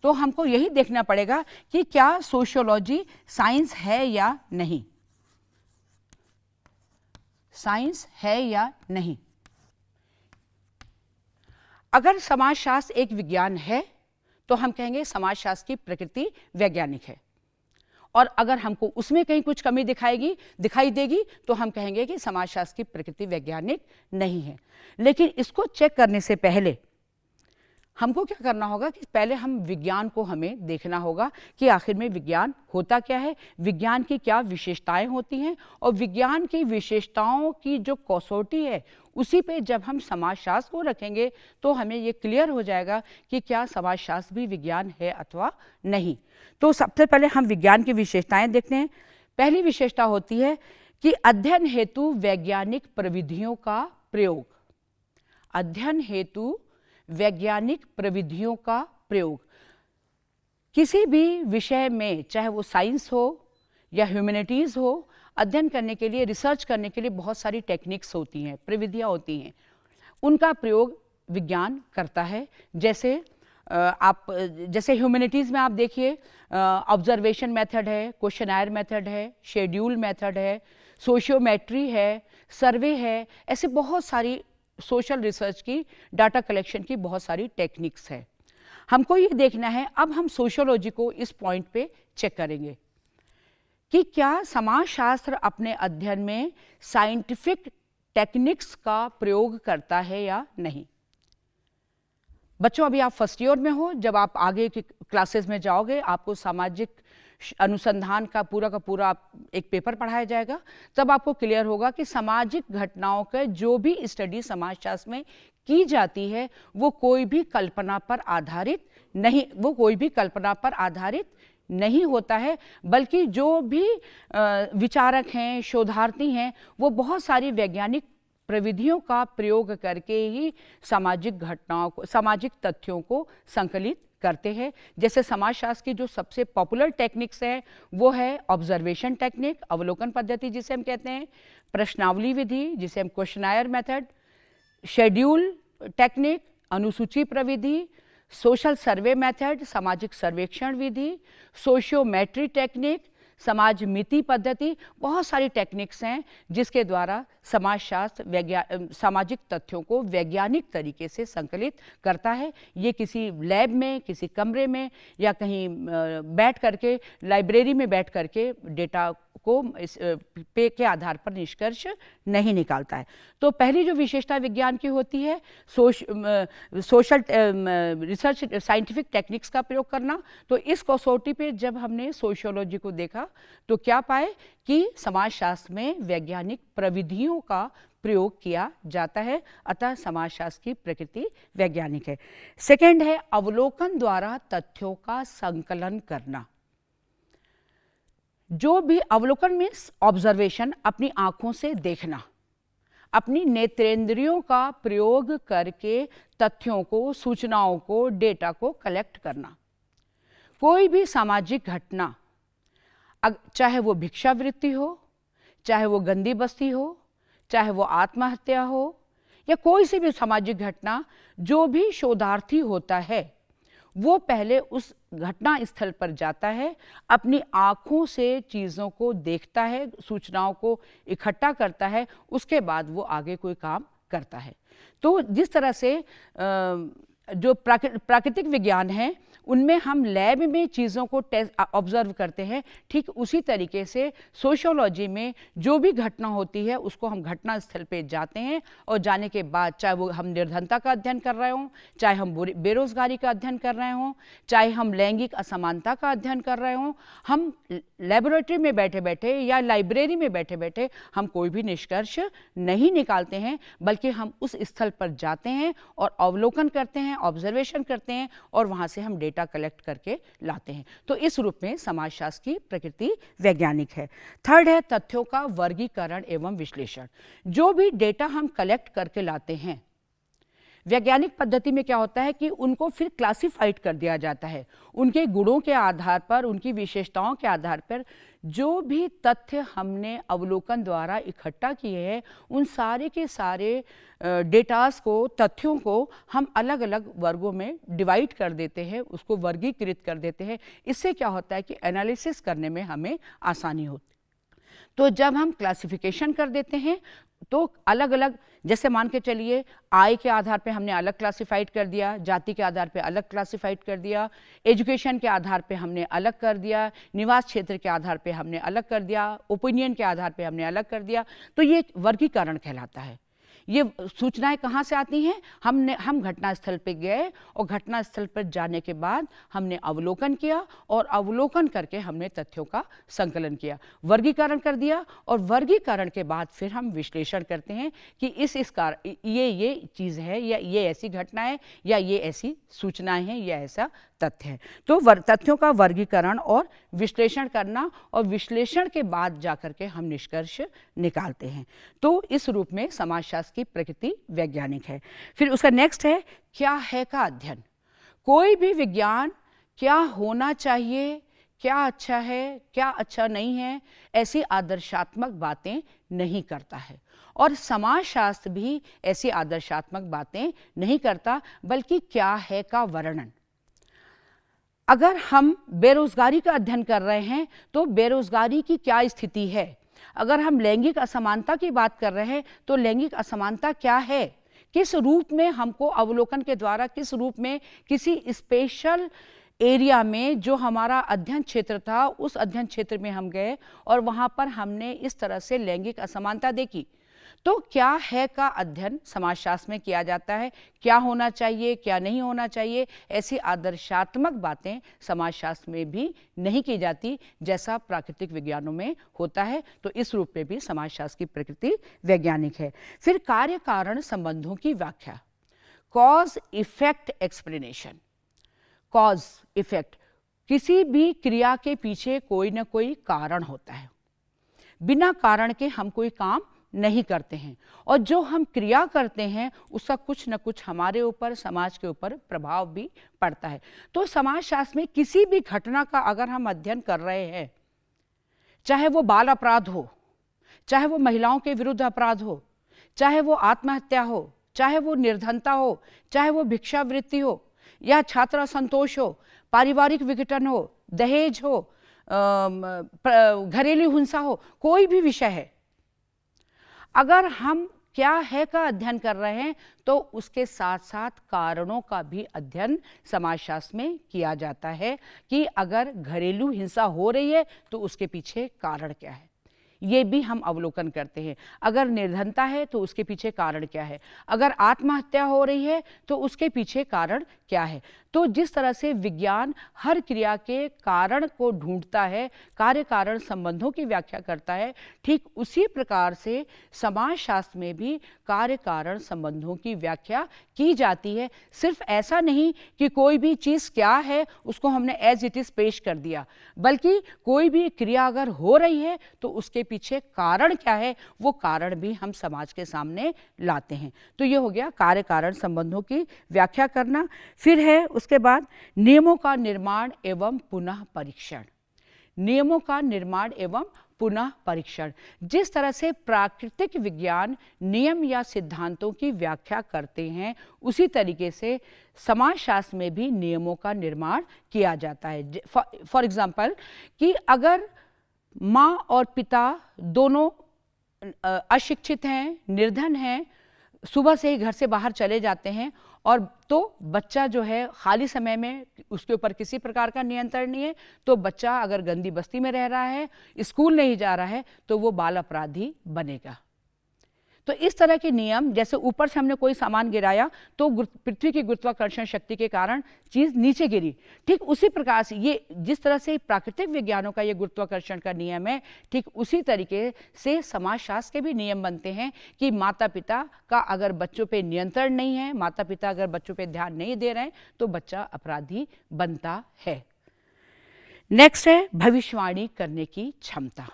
तो हमको यही देखना पड़ेगा कि क्या सोशियोलॉजी साइंस है या नहीं, साइंस है या नहीं। अगर समाजशास्त्र एक विज्ञान है तो हम कहेंगे समाजशास्त्र की प्रकृति वैज्ञानिक है, और अगर हमको उसमें कहीं कुछ कमी दिखाई देगी तो हम कहेंगे कि समाजशास्त्र की प्रकृति वैज्ञानिक नहीं है। लेकिन इसको चेक करने से पहले हमको क्या करना होगा कि पहले हम विज्ञान को हमें देखना होगा कि आखिर में विज्ञान होता क्या है, विज्ञान की क्या विशेषताएं होती हैं, और विज्ञान की विशेषताओं की जो कसौटी है उसी पे जब हम समाजशास्त्र को रखेंगे तो हमें ये क्लियर हो जाएगा कि क्या समाजशास्त्र भी विज्ञान है अथवा नहीं। तो सबसे पहले हम विज्ञान की विशेषताएं देखते हैं। पहली विशेषता होती है कि अध्ययन हेतु वैज्ञानिक प्रविधियों का प्रयोग, अध्ययन हेतु वैज्ञानिक प्रविधियों का प्रयोग। किसी भी विषय में, चाहे वो साइंस हो या ह्यूमैनिटीज़ हो, अध्ययन करने के लिए, रिसर्च करने के लिए बहुत सारी टेक्निक्स होती हैं, प्रविधियाँ होती हैं, उनका प्रयोग विज्ञान करता है। जैसे ह्यूमैनिटीज़ में आप देखिए ऑब्जर्वेशन मेथड है, क्वेश्चनायर मेथड है, शेड्यूल मेथड है, सोशियोमेट्री है, सर्वे है, ऐसे बहुत सारी सोशल रिसर्च की, डाटा कलेक्शन की बहुत सारी टेक्निक्स है। हमको ये देखना है, अब हम सोशियोलॉजी को इस पॉइंट पे चेक करेंगे कि क्या समाजशास्त्र अपने अध्ययन में साइंटिफिक टेक्निक्स का प्रयोग करता है या नहीं। बच्चों, अभी आप फर्स्ट ईयर में हो, जब आप आगे की क्लासेस में जाओगे आपको सामाजिक अनुसंधान का पूरा एक पेपर पढ़ाया जाएगा, तब आपको क्लियर होगा कि सामाजिक घटनाओं का जो भी स्टडी समाजशास्त्र में की जाती है वो कोई भी कल्पना पर आधारित नहीं होता है, बल्कि जो भी विचारक हैं, शोधार्थी हैं, वो बहुत सारी वैज्ञानिक प्रविधियों का प्रयोग करके ही सामाजिक घटनाओं को, सामाजिक तथ्यों को संकलित करते हैं। जैसे समाजशास्त्र की जो सबसे पॉपुलर टेक्निक्स है वो है ऑब्जर्वेशन टेक्निक, अवलोकन पद्धति जिसे हम कहते हैं, प्रश्नावली विधि जिसे हम क्वेश्चनायर मेथड, शेड्यूल टेक्निक, अनुसूची प्रविधि, सोशल सर्वे मेथड, सामाजिक सर्वेक्षण विधि, सोशियोमेट्री टेक्निक, समाज मिति पद्धति, बहुत सारी टेक्निक्स हैं जिसके द्वारा समाजशास्त्र सामाजिक तथ्यों को वैज्ञानिक तरीके से संकलित करता है। ये किसी लैब में, किसी कमरे में या कहीं बैठ करके, लाइब्रेरी में बैठ करके डेटा को इस पे के आधार पर निष्कर्ष नहीं निकालता है। तो पहली जो विशेषता विज्ञान की होती है, सोशल रिसर्च साइंटिफिक टेक्निक्स का प्रयोग करना। तो इस कसौटी पे जब हमने सोशियोलॉजी को देखा तो क्या पाए कि समाजशास्त्र में वैज्ञानिक प्रविधियों का प्रयोग किया जाता है, अतः समाजशास्त्र की प्रकृति वैज्ञानिक है। सेकंड है अवलोकन द्वारा तथ्यों का संकलन करना। जो भी अवलोकन मीन्स ऑब्जर्वेशन, अपनी आंखों से देखना, अपनी नेत्रेंद्रियों का प्रयोग करके तथ्यों को, सूचनाओं को, डेटा को कलेक्ट करना। कोई भी सामाजिक घटना, चाहे वो भिक्षावृत्ति हो, चाहे वो गंदी बस्ती हो, चाहे वो आत्महत्या हो, या कोई सी भी सामाजिक घटना, जो भी शोधार्थी होता है वो पहले उस घटना स्थल पर जाता है, अपनी आँखों से चीज़ों को देखता है, सूचनाओं को इकट्ठा करता है, उसके बाद वो आगे कोई काम करता है। तो जिस तरह से जो प्राकृतिक विज्ञान है उनमें हम लैब में चीज़ों को ऑब्जर्व करते हैं, ठीक उसी तरीके से सोशियोलॉजी में जो भी घटना होती है उसको हम घटना स्थल पे जाते हैं, और जाने के बाद चाहे वो हम निर्धनता का अध्ययन कर रहे हों, चाहे हम बेरोजगारी का अध्ययन कर रहे हों, चाहे हम लैंगिक असमानता का अध्ययन कर रहे हों, हम लेबोरेटरी में बैठे बैठे या लाइब्रेरी में बैठे बैठे हम कोई भी निष्कर्ष नहीं निकालते हैं, बल्कि हम उस स्थल पर जाते हैं और अवलोकन करते हैं, ऑब्जर्वेशन करते हैं, और वहाँ से हम डेटा कलेक्ट करके लाते हैं। तो इस रूप में समाजशास्त्र की प्रकृति वैज्ञानिक है। थर्ड है तथ्यों का वर्गीकरण एवं विश्लेषण। जो भी डेटा हम कलेक्ट करके लाते हैं, वैज्ञानिक पद्धति में क्या होता है कि उनको फिर क्लासिफाइड कर दिया जाता है। उनके गुणों के आधार पर, उनकी विशेषताओं के आधार पर जो भी तथ्य हमने अवलोकन द्वारा इकट्ठा किए हैं, उन सारे के सारे डेटास को, तथ्यों को हम अलग अलग वर्गों में डिवाइड कर देते हैं, उसको वर्गीकृत कर देते हैं। इससे क्या होता है कि एनालिसिस करने में हमें आसानी होती है। तो जब हम क्लासिफिकेशन कर देते हैं तो अलग अलग, जैसे मान के चलिए आय के आधार पे हमने अलग क्लासिफाइड कर दिया, जाति के आधार पे अलग क्लासिफाइड कर दिया, एजुकेशन के आधार पे हमने अलग कर दिया, निवास क्षेत्र के आधार पे हमने अलग कर दिया, ओपिनियन के आधार पे हमने अलग कर दिया। तो ये वर्गीकरण कहलाता है। ये सूचनाएं कहाँ से आती हैं? हम घटनास्थल पे गए और घटनास्थल पर जाने के बाद हमने अवलोकन किया, और अवलोकन करके हमने तथ्यों का संकलन किया, वर्गीकरण कर दिया, और वर्गीकरण के बाद फिर हम विश्लेषण करते हैं कि इस ये चीज़ है, या ये ऐसी घटना है, या ये ऐसी सूचनाएं हैं, या ऐसा तथ्य है। तो तथ्यों का वर्गीकरण और विश्लेषण करना, और विश्लेषण के बाद जाकर के हम निष्कर्ष निकालते हैं। तो इस रूप में समाजशास्त्र की प्रकृति वैज्ञानिक है। फिर उसका नेक्स्ट है क्या है का अध्ययन। कोई भी विज्ञान क्या होना चाहिए, क्या अच्छा है, क्या अच्छा नहीं है, ऐसी आदर्शात्मक बातें नहीं करता है, और समाजशास्त्र भी ऐसी आदर्शात्मक बातें नहीं करता, बल्कि क्या है का वर्णन। अगर हम बेरोजगारी का अध्ययन कर रहे हैं तो बेरोजगारी की क्या स्थिति है, अगर हम लैंगिक असमानता की बात कर रहे हैं तो लैंगिक असमानता क्या है, किस रूप में हमको अवलोकन के द्वारा, किस रूप में किसी स्पेशल एरिया में जो हमारा अध्ययन क्षेत्र था, उस अध्ययन क्षेत्र में हम गए और वहाँ पर हमने इस तरह से लैंगिक असमानता देखी। तो क्या है का अध्ययन समाजशास्त्र में किया जाता है, क्या होना चाहिए, क्या नहीं होना चाहिए, ऐसी आदर्शात्मक बातें समाजशास्त्र में भी नहीं की जाती जैसा प्राकृतिक विज्ञानों में होता है। तो इस रूप में भी समाजशास्त्र की प्रकृति वैज्ञानिक है। फिर कार्य कारण संबंधों की व्याख्या, cause effect explanation. Cause effect, किसी भी क्रिया के पीछे कोई ना कोई कारण होता है, बिना कारण के हम कोई काम नहीं करते हैं, और जो हम क्रिया करते हैं उसका कुछ न कुछ हमारे ऊपर, समाज के ऊपर प्रभाव भी पड़ता है। तो समाजशास्त्र में किसी भी घटना का अगर हम अध्ययन कर रहे हैं, चाहे वो बाल अपराध हो, चाहे वो महिलाओं के विरुद्ध अपराध हो, चाहे वो आत्महत्या हो, चाहे वो निर्धनता हो, चाहे वो भिक्षावृत्ति हो, या छात्र असंतोष हो, पारिवारिक विघटन हो, दहेज हो, घरेलू हिंसा हो, कोई भी विषय है, अगर हम क्या है का अध्ययन कर रहे हैं तो उसके साथ साथ कारणों का भी अध्ययन समाजशास्त्र में किया जाता है कि अगर घरेलू हिंसा हो रही है तो उसके पीछे कारण क्या है, ये भी हम अवलोकन करते हैं। अगर निर्धनता है तो उसके पीछे कारण क्या है, अगर आत्महत्या हो रही है तो उसके पीछे कारण क्या है। तो जिस तरह से विज्ञान हर क्रिया के कारण को ढूंढता है, कार्य कारण संबंधों की व्याख्या करता है, ठीक उसी प्रकार से समाजशास्त्र में भी कार्य कारण संबंधों की व्याख्या की जाती है। सिर्फ ऐसा नहीं कि कोई भी चीज़ क्या है उसको हमने एज इट इज़ पेश कर दिया, बल्कि कोई भी क्रिया अगर हो रही है तो उसके पीछे कारण क्या है, वो कारण भी हम समाज के सामने लाते हैं। तो ये हो गया कार्य कारण संबंधों की व्याख्या करना। फिर है उसके बाद नियमों का निर्माण एवं पुनः परीक्षण। नियमों का निर्माण एवं पुनः परीक्षण, जिस तरह से प्राकृतिक विज्ञान नियम या सिद्धांतों की व्याख्या करते हैं, उसी तरीके से समाजशास्त्र में भी नियमों का निर्माण किया जाता है। फॉर एग्जाम्पल कि अगर माँ और पिता दोनों अशिक्षित हैं, निर्धन हैं, सुबह से ही घर से बाहर चले जाते हैं और तो बच्चा जो है खाली समय में उसके ऊपर किसी प्रकार का नियंत्रण नहीं है, तो बच्चा अगर गंदी बस्ती में रह रहा है, स्कूल नहीं जा रहा है, तो वो बाल अपराधी बनेगा। तो इस तरह के नियम, जैसे ऊपर से हमने कोई सामान गिराया तो पृथ्वी की गुरुत्वाकर्षण शक्ति के कारण चीज़ नीचे गिरी, ठीक उसी प्रकार से ये जिस तरह से प्राकृतिक विज्ञानों का ये गुरुत्वाकर्षण का नियम है, ठीक उसी तरीके से समाजशास्त्र के भी नियम बनते हैं कि माता पिता का अगर बच्चों पे नियंत्रण नहीं है, माता पिता अगर बच्चों पे ध्यान नहीं दे रहे हैं, तो बच्चा अपराधी बनता है। नेक्स्ट है भविष्यवाणी करने की क्षमता।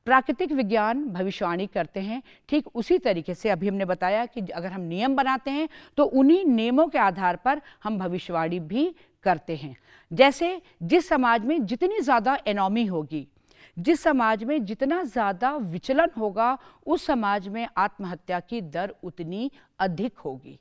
प्राकृतिक विज्ञान भविष्यवाणी करते हैं, ठीक उसी तरीके से अभी हमने बताया कि अगर हम नियम बनाते हैं तो उन्हीं नियमों के आधार पर हम भविष्यवाणी भी करते हैं। जैसे जिस समाज में जितनी ज़्यादा एनोमी होगी, जिस समाज में जितना ज़्यादा विचलन होगा, उस समाज में आत्महत्या की दर उतनी अधिक होगी।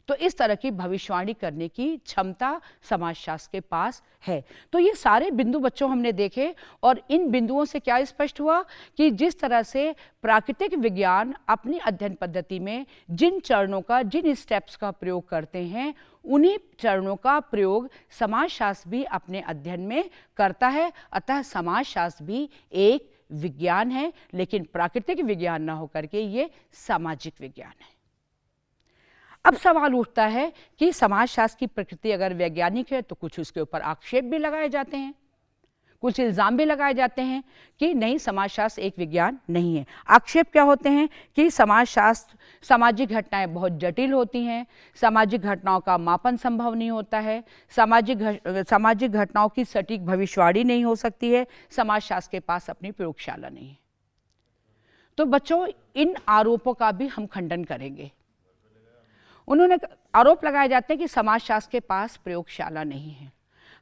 तो इस तरह की भविष्यवाणी करने की क्षमता समाजशास्त्र के पास है। तो ये सारे बिंदु बच्चों हमने देखे और इन बिंदुओं से क्या स्पष्ट हुआ कि जिस तरह से प्राकृतिक विज्ञान अपनी अध्ययन पद्धति में जिन चरणों का, जिन स्टेप्स का प्रयोग करते हैं, उन्हीं चरणों का प्रयोग समाजशास्त्र भी अपने अध्ययन में करता है। अतः समाजशास्त्र भी एक विज्ञान है, लेकिन प्राकृतिक विज्ञान ना होकर के ये सामाजिक विज्ञान है। अब सवाल उठता है कि समाजशास्त्र की प्रकृति अगर वैज्ञानिक है तो कुछ उसके ऊपर आक्षेप भी लगाए जाते हैं, कुछ इल्ज़ाम भी लगाए जाते हैं कि नहीं, समाजशास्त्र एक विज्ञान नहीं है। आक्षेप क्या होते हैं कि समाजशास्त्र, सामाजिक घटनाएं बहुत जटिल होती हैं, सामाजिक घटनाओं का मापन संभव नहीं होता है, सामाजिक घटनाओं की सटीक भविष्यवाणी नहीं हो सकती है, समाजशास्त्र के पास अपनी प्रयोगशाला नहीं है। तो बच्चों, इन आरोपों का भी हम खंडन करेंगे। उन्होंने आरोप लगाए जाते हैं कि समाजशास्त्र के पास प्रयोगशाला नहीं है।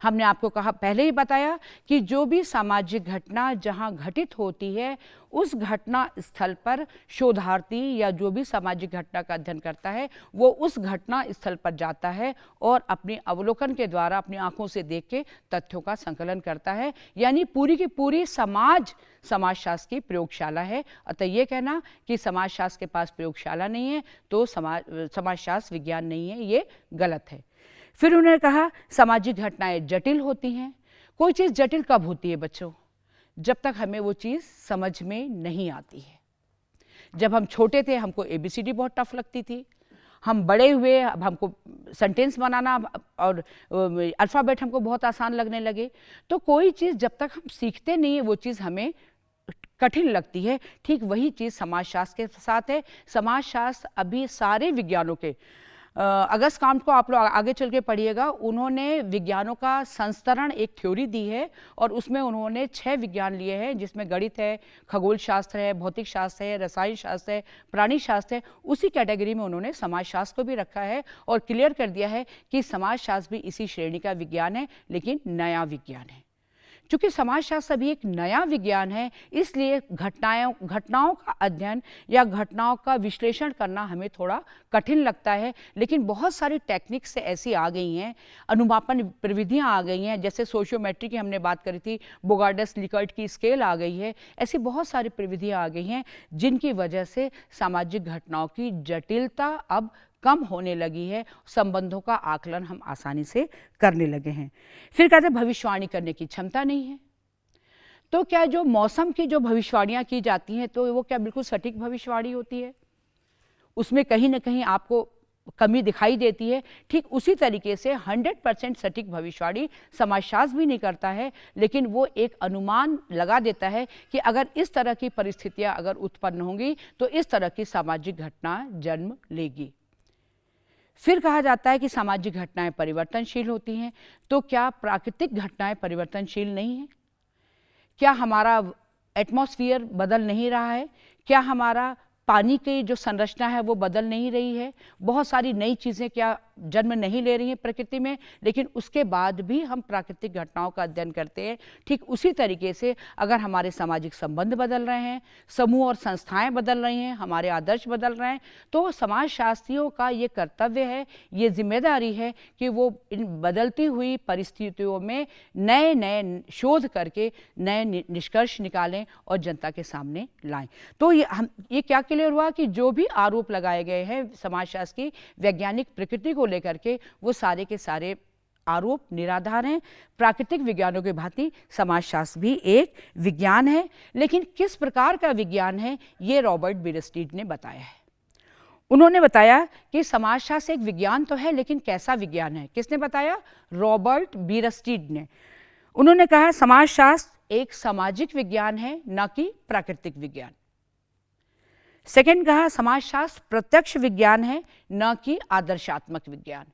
हमने आपको कहा, पहले ही बताया कि जो भी सामाजिक घटना जहां घटित होती है, उस घटना स्थल पर शोधार्थी या जो भी सामाजिक घटना का अध्ययन करता है, वो उस घटना स्थल पर जाता है और अपने अवलोकन के द्वारा, अपनी आंखों से देख के तथ्यों का संकलन करता है। यानी पूरी की पूरी समाजशास्त्र की प्रयोगशाला है। अतः ये कहना कि समाजशास्त्र के पास प्रयोगशाला नहीं है तो समाजशास्त्र विज्ञान नहीं है, ये गलत है। फिर उन्होंने कहा सामाजिक घटनाएं जटिल होती हैं। कोई चीज़ जटिल कब होती है बच्चों? जब तक हमें वो चीज़ समझ में नहीं आती है। जब हम छोटे थे हमको ABCD बहुत टफ लगती थी, हम बड़े हुए अब हमको सेंटेंस बनाना और अल्फ़ाबेट हमको बहुत आसान लगने लगे। तो कोई चीज़ जब तक हम सीखते नहीं है वो चीज़ हमें कठिन लगती है। ठीक वही चीज़ समाजशास्त्र के साथ है। समाजशास्त्र अभी सारे विज्ञानों के, अगस्त काम्ट को आप लोग आगे चल के पढ़िएगा, उन्होंने विज्ञानों का संस्तरण एक थ्योरी दी है और उसमें उन्होंने 6 विज्ञान लिए हैं, जिसमें गणित है, खगोल शास्त्र है, भौतिक शास्त्र है, रसायन शास्त्र है, प्राणी शास्त्र है। उसी कैटेगरी में उन्होंने समाजशास्त्र को भी रखा है और क्लियर कर दिया है कि समाजशास्त्र भी इसी श्रेणी का विज्ञान है, लेकिन नया विज्ञान है। चूंकि समाजशास्त्र अभी एक नया विज्ञान है, इसलिए घटनाओं का अध्ययन या घटनाओं का विश्लेषण करना हमें थोड़ा कठिन लगता है। लेकिन बहुत सारी टेक्निक्स ऐसी आ गई हैं, अनुमापन प्रविधियां आ गई हैं, जैसे सोशियोमेट्री की हमने बात करी थी, बोगार्डस लिकर्ट की स्केल आ गई है। ऐसी बहुत सारी प्रविधियां आ गई हैं जिनकी वजह से सामाजिक घटनाओं की जटिलता अब कम होने लगी है, संबंधों का आकलन हम आसानी से करने लगे हैं। फिर कहते हैं भविष्यवाणी करने की क्षमता नहीं है। तो क्या जो मौसम की जो भविष्यवाणियां की जाती हैं तो वो क्या बिल्कुल सटीक भविष्यवाणी होती है? उसमें कहीं ना कहीं आपको कमी दिखाई देती है। ठीक उसी तरीके से 100% सटीक भविष्यवाणी समाजशास्त्र भी नहीं करता है, लेकिन वो एक अनुमान लगा देता है कि अगर इस तरह की परिस्थितियां अगर उत्पन्न होंगी तो इस तरह की सामाजिक घटना जन्म लेगी। फिर कहा जाता है कि सामाजिक घटनाएं परिवर्तनशील होती हैं। तो क्या प्राकृतिक घटनाएं परिवर्तनशील नहीं हैं? क्या हमारा एटमॉस्फेयर बदल नहीं रहा है? क्या हमारा पानी की जो संरचना है वो बदल नहीं रही है? बहुत सारी नई चीज़ें क्या जन्म नहीं ले रही हैं प्रकृति में? लेकिन उसके बाद भी हम प्राकृतिक घटनाओं का अध्ययन करते हैं। ठीक उसी तरीके से अगर हमारे सामाजिक संबंध बदल रहे हैं, समूह और संस्थाएं बदल रही हैं, हमारे आदर्श बदल रहे हैं, तो समाजशास्त्रियों का ये कर्तव्य है, ये जिम्मेदारी है कि वो इन बदलती हुई परिस्थितियों में नए नए शोध करके नए निष्कर्ष निकालें और जनता के सामने लाएं। तो ये क्या क्लियर हुआ कि जो भी आरोप लगाए गए हैं समाजशास्त्र की वैज्ञानिक प्रकृति को लेकर के, वो सारे के सारे आरोप निराधार हैं। प्राकृतिक विज्ञानों के भांति समाजशास्त्र भी एक विज्ञान है, लेकिन किस प्रकार का विज्ञान है ये रॉबर्ट बीरस्टीड ने बताया है। उन्होंने बताया कि समाजशास्त्र एक विज्ञान तो है, लेकिन कैसा विज्ञान है? किसने बताया? रॉबर्ट बीरस्टीड ने। उन्होंने कहा समाजशास्त्र एक सामाजिक विज्ञान है, न कि प्राकृतिक विज्ञान। सेकंड कहा समाजशास्त्र प्रत्यक्ष विज्ञान है, न कि आदर्शात्मक विज्ञान।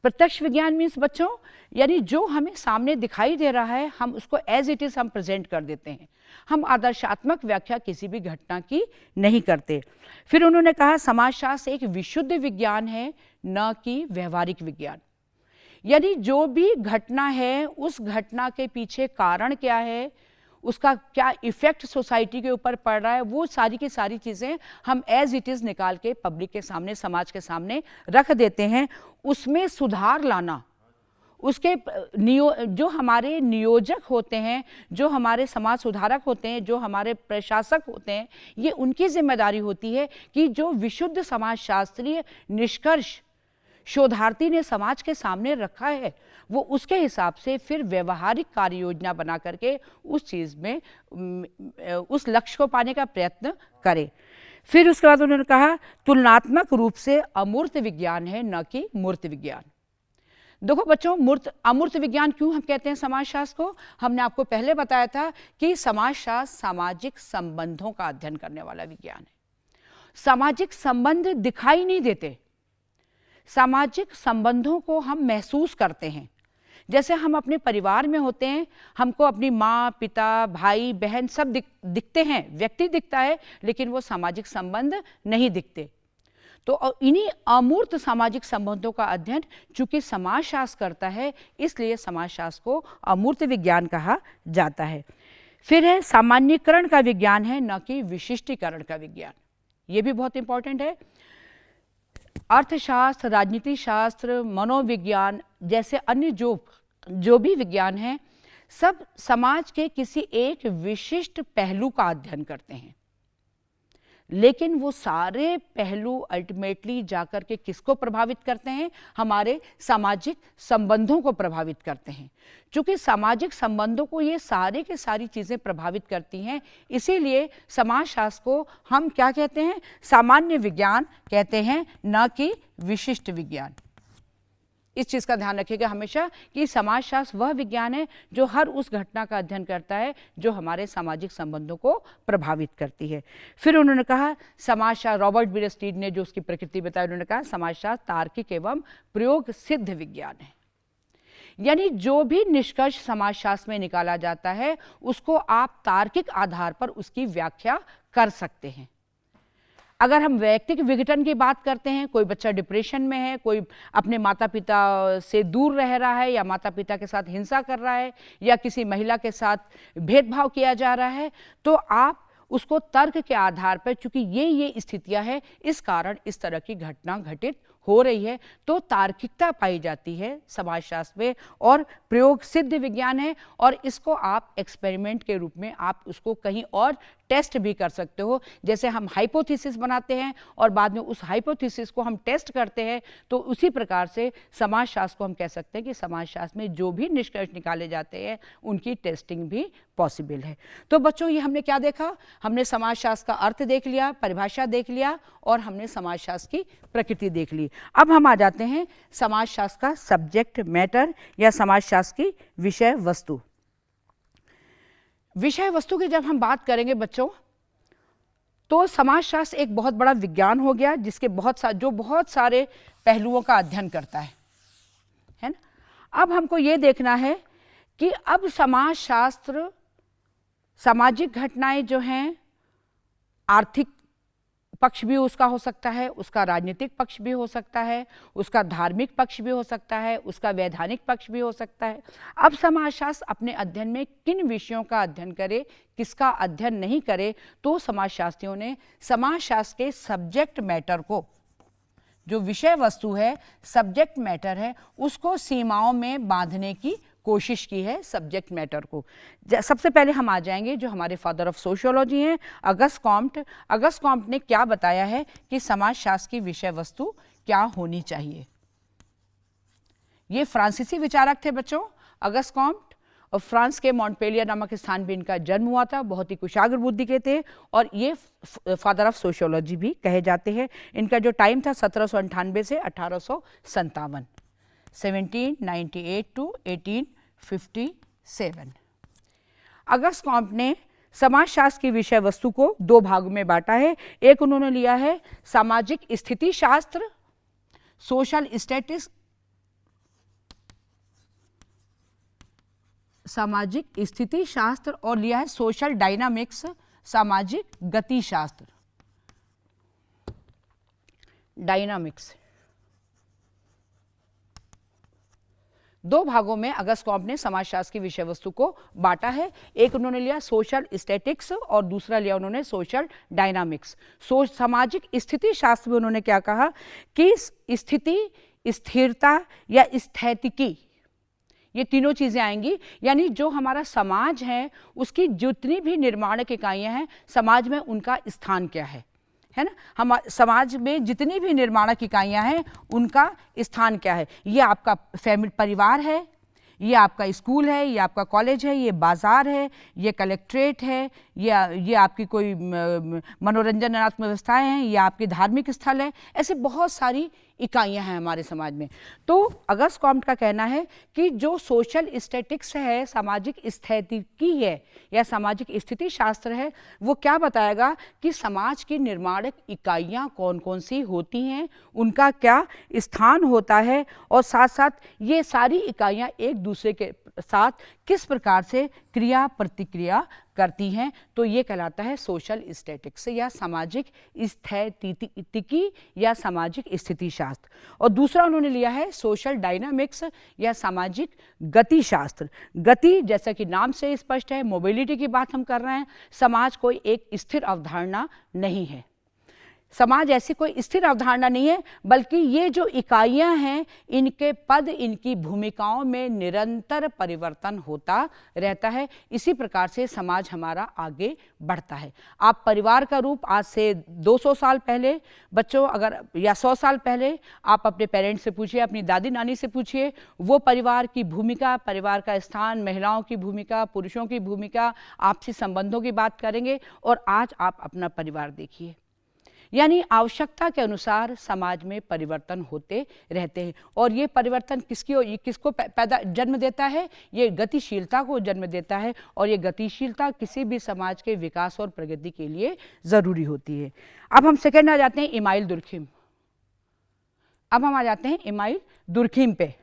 प्रत्यक्ष विज्ञान मीन्स बच्चों, यानी जो हमें सामने दिखाई दे रहा है हम उसको एज इट इज हम प्रेजेंट कर देते हैं। हम आदर्शात्मक व्याख्या किसी भी घटना की नहीं करते। फिर उन्होंने कहा समाजशास्त्र एक विशुद्ध विज्ञान है, न कि व्यवहारिक विज्ञान। यानी जो भी घटना है उस घटना के पीछे कारण क्या है, उसका क्या इफेक्ट सोसाइटी के ऊपर पड़ रहा है, वो सारी की सारी चीज़ें हम एज इट इज़ निकाल के पब्लिक के सामने, समाज के सामने रख देते हैं। उसमें सुधार लाना, उसके जो हमारे नियोजक होते हैं, जो हमारे समाज सुधारक होते हैं, जो हमारे प्रशासक होते हैं, ये उनकी जिम्मेदारी होती है कि जो विशुद्ध समाजशास्त्रीय निष्कर्ष शोधार्थी ने समाज के सामने रखा है वो उसके हिसाब से फिर व्यवहारिक कार्य योजना बना करके उस चीज़ में उस लक्ष्य को पाने का प्रयत्न करे। फिर उसके बाद उन्होंने कहा तुलनात्मक रूप से अमूर्त विज्ञान है, न कि मूर्त विज्ञान। देखो बच्चों, अमूर्त विज्ञान क्यों हम कहते हैं समाजशास्त्र को? हमने आपको पहले बताया था कि समाजशास्त्र सामाजिक संबंधों का अध्ययन करने वाला विज्ञान है। सामाजिक संबंध दिखाई नहीं देते, सामाजिक संबंधों को हम महसूस करते हैं। जैसे हम अपने परिवार में होते हैं, हमको अपनी माँ, पिता, भाई, बहन सब दिखते हैं, व्यक्ति दिखता है, लेकिन वो सामाजिक संबंध नहीं दिखते। तो इन्हीं अमूर्त सामाजिक संबंधों का अध्ययन चूंकि समाजशास्त्र करता है, इसलिए समाजशास्त्र को अमूर्त विज्ञान कहा जाता है। फिर है सामान्यीकरण का विज्ञान है, न कि विशिष्टीकरण का विज्ञान। ये भी बहुत इंपॉर्टेंट है। अर्थशास्त्र, राजनीति शास्त्र, मनोविज्ञान जैसे अन्य जो भी विज्ञान हैं, सब समाज के किसी एक विशिष्ट पहलू का अध्ययन करते हैं, लेकिन वो सारे पहलू अल्टीमेटली जाकर के किसको प्रभावित करते हैं? हमारे सामाजिक संबंधों को प्रभावित करते हैं। चूंकि सामाजिक संबंधों को ये सारे के सारी चीज़ें प्रभावित करती हैं, इसीलिए समाजशास्त्र को हम क्या कहते हैं? सामान्य विज्ञान कहते हैं, न कि विशिष्ट विज्ञान। इस चीज़ का ध्यान रखिएगा हमेशा कि समाजशास्त्र वह विज्ञान है जो हर उस घटना का अध्ययन करता है जो हमारे सामाजिक संबंधों को प्रभावित करती है। फिर उन्होंने कहा समाजशास्त्र, रॉबर्ट बीरस्टीड ने जो उसकी प्रकृति बताई, उन्होंने कहा समाजशास्त्र तार्किक एवं प्रयोग सिद्ध विज्ञान है। यानी जो भी निष्कर्ष समाजशास्त्र में निकाला जाता है उसको आप तार्किक आधार पर उसकी व्याख्या कर सकते हैं। अगर हम वैयक्तिक विघटन की बात करते हैं, कोई बच्चा डिप्रेशन में है, कोई अपने माता पिता से दूर रह रहा है या माता पिता के साथ हिंसा कर रहा है या किसी महिला के साथ भेदभाव किया जा रहा है, तो आप उसको तर्क के आधार पर, चूंकि ये स्थितियां हैं, इस कारण इस तरह की घटना घटित हो रही है, तो तार्किकता पाई जाती है समाजशास्त्र में और प्रयोग सिद्ध विज्ञान है। और इसको आप एक्सपेरिमेंट के रूप में आप उसको कहीं और टेस्ट भी कर सकते हो। जैसे हम हाइपोथेसिस बनाते हैं और बाद में उस हाइपोथेसिस को हम टेस्ट करते हैं, तो उसी प्रकार से समाजशास्त्र को हम कह सकते हैं कि समाजशास्त्र में जो भी निष्कर्ष निकाले जाते हैं उनकी टेस्टिंग भी पॉसिबल है। तो बच्चों, ये हमने क्या देखा? हमने समाजशास्त्र का अर्थ देख लिया, परिभाषा देख लिया और हमने समाजशास्त्र की प्रकृति देख ली। अब हम आ जाते हैं समाजशास्त्र का सब्जेक्ट मैटर या समाजशास्त्र की विषय वस्तु। विषय वस्तु की जब हम बात करेंगे बच्चों, तो समाजशास्त्र एक बहुत बड़ा विज्ञान हो गया जिसके बहुत सारे पहलुओं का अध्ययन करता है ना। अब हमको ये देखना है कि अब समाजशास्त्र सामाजिक घटनाएं जो हैं, आर्थिक पक्ष भी उसका हो सकता है, उसका राजनीतिक पक्ष भी हो सकता है, उसका धार्मिक पक्ष भी हो सकता है, उसका वैधानिक पक्ष भी हो सकता है। अब समाजशास्त्र अपने अध्ययन में किन विषयों का अध्ययन करे, किसका अध्ययन नहीं करे, तो समाजशास्त्रियों ने समाजशास्त्र के सब्जेक्ट मैटर को, जो विषय वस्तु है, सब्जेक्ट मैटर है, उसको सीमाओं में बांधने की कोशिश की है सब्जेक्ट मैटर को। सबसे पहले हम आ जाएंगे जो हमारे फादर ऑफ सोशियोलॉजी हैं, अगस्ट कॉम्ट। अगस्ट कॉम्ट ने क्या बताया है कि समाजशास्त्र की विषय वस्तु क्या होनी चाहिए। ये फ्रांसीसी विचारक थे बच्चों, अगस्ट कॉम्ट, और फ्रांस के मॉन्टपेलियर नामक स्थान पर इनका जन्म हुआ था। बहुत ही कुशाग्र बुद्धि के थे और ये फादर ऑफ सोशियोलॉजी भी कहे जाते हैं। इनका जो टाइम था 1798 से 1857, 1798 टू 1857। अगस्ट कॉम्ट ने समाजशास्त्र की विषय वस्तु को दो भागों में बांटा है। एक उन्होंने लिया है सामाजिक स्थिति शास्त्र, सोशल स्टैटिस्टिक्स, सामाजिक स्थिति शास्त्र, और लिया है सोशल डायनामिक्स, सामाजिक गति शास्त्र, डायनामिक्स। दो भागों में अगस्ट कॉम्ट ने समाजशास्त्र की विषय वस्तु को बांटा है। एक उन्होंने लिया सोशल स्टैटिक्स और दूसरा लिया उन्होंने सोशल डायनामिक्स। सामाजिक स्थिति शास्त्र में उन्होंने क्या कहा कि स्थिति, स्थिरता या स्थैतिकी, ये तीनों चीजें आएंगी। यानी जो हमारा समाज है उसकी जितनी भी निर्माणक इकाइयां हैं, समाज में उनका स्थान क्या है ना। हम समाज में जितनी भी निर्माणक इकाइयां हैं उनका स्थान क्या है। ये आपका फैमिली परिवार है, ये आपका स्कूल है, ये आपका कॉलेज है, ये बाजार है, ये कलेक्ट्रेट है, ये आपकी कोई मनोरंजनात्मक व्यवस्थाएं हैं, ये आपके धार्मिक स्थल है। ऐसे बहुत सारी इकाइयां हैं हमारे समाज में। तो अगस्ट कॉम्ट का कहना है कि जो सोशल स्टैटिक्स है, सामाजिक स्थितिकी है या सामाजिक स्थिति शास्त्र है, वो क्या बताएगा कि समाज की निर्माणक इकाइयां कौन कौन सी होती हैं, उनका क्या स्थान होता है, और साथ साथ ये सारी इकाइयां एक दूसरे के साथ किस प्रकार से क्रिया प्रतिक्रिया करती हैं। तो ये कहलाता है सोशल स्टैटिक्स या सामाजिक स्थितिकी या सामाजिक स्थिति शास्त्र। और दूसरा उन्होंने लिया है सोशल डायनामिक्स या सामाजिक गति शास्त्र। गति, जैसा कि नाम से स्पष्ट है, मोबिलिटी की बात हम कर रहे हैं। समाज कोई एक स्थिर अवधारणा नहीं है, समाज ऐसी कोई स्थिर अवधारणा नहीं है, बल्कि ये जो इकाइयां हैं इनके पद, इनकी भूमिकाओं में निरंतर परिवर्तन होता रहता है। इसी प्रकार से समाज हमारा आगे बढ़ता है। आप परिवार का रूप आज से 200 साल पहले बच्चों, अगर या 100 साल पहले आप अपने पेरेंट्स से पूछिए, अपनी दादी नानी से पूछिए, वो परिवार की भूमिका, परिवार का स्थान, महिलाओं की भूमिका, पुरुषों की भूमिका, आपसी संबंधों की बात करेंगे। और आज आप अपना परिवार देखिए, यानी आवश्यकता के अनुसार समाज में परिवर्तन होते रहते हैं। और ये परिवर्तन किसको जन्म देता है? ये गतिशीलता को जन्म देता है, और ये गतिशीलता किसी भी समाज के विकास और प्रगति के लिए ज़रूरी होती है। अब हम सेकेंड आ जाते हैं इमाइल दुर्खिम। अब हम आ जाते हैं इमाइल दुर्खिम पे।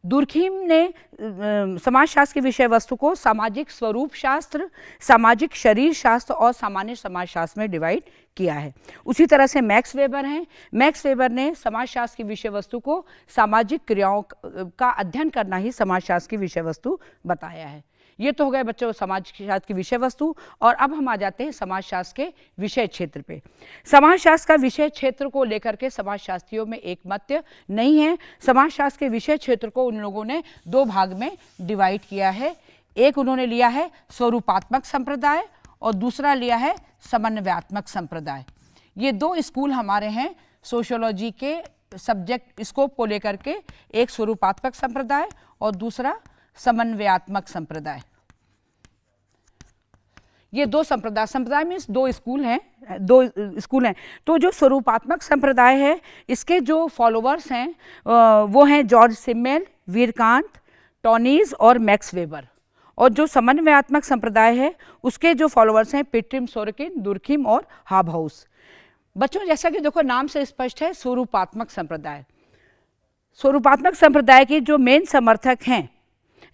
दुर्खीम ने समाजशास्त्र की विषय वस्तु को सामाजिक स्वरूप शास्त्र, सामाजिक शरीर शास्त्र और सामान्य समाजशास्त्र में डिवाइड किया है। उसी तरह से मैक्स वेबर हैं। मैक्स वेबर ने समाजशास्त्र की विषय वस्तु को सामाजिक क्रियाओं का अध्ययन करना ही समाजशास्त्र की विषय वस्तु बताया है। ये तो हो गए बच्चों समाजशास्त्र की विषय वस्तु। और अब हम आ जाते हैं समाजशास्त्र के विषय क्षेत्र पे। समाजशास्त्र का विषय क्षेत्र को लेकर के समाजशास्त्रियों में एक मत नहीं है। समाजशास्त्र के विषय क्षेत्र को उन लोगों ने दो भाग में डिवाइड किया है। एक उन्होंने लिया है स्वरूपात्मक संप्रदाय और दूसरा लिया है समन्वयात्मक संप्रदाय। ये दो स्कूल हमारे हैं सोशियोलॉजी के सब्जेक्ट स्कोप को लेकर के, एक स्वरूपात्मक संप्रदाय और दूसरा समन्वयात्मक संप्रदाय। ये दो संप्रदाय मीन्स दो स्कूल हैं। तो जो स्वरूपात्मक संप्रदाय है इसके जो फॉलोअर्स हैं वो हैं जॉर्ज सिमेल, वीरकांत, टॉनीज और मैक्स वेबर। और जो समन्वयात्मक संप्रदाय है उसके जो फॉलोअर्स हैं पिट्रिम सोरेकिन, दुर्खीम और हाबहाउस। बच्चों जैसा कि देखो नाम से स्पष्ट है, स्वरूपात्मक संप्रदाय। स्वरूपात्मक संप्रदाय के जो मेन समर्थक हैं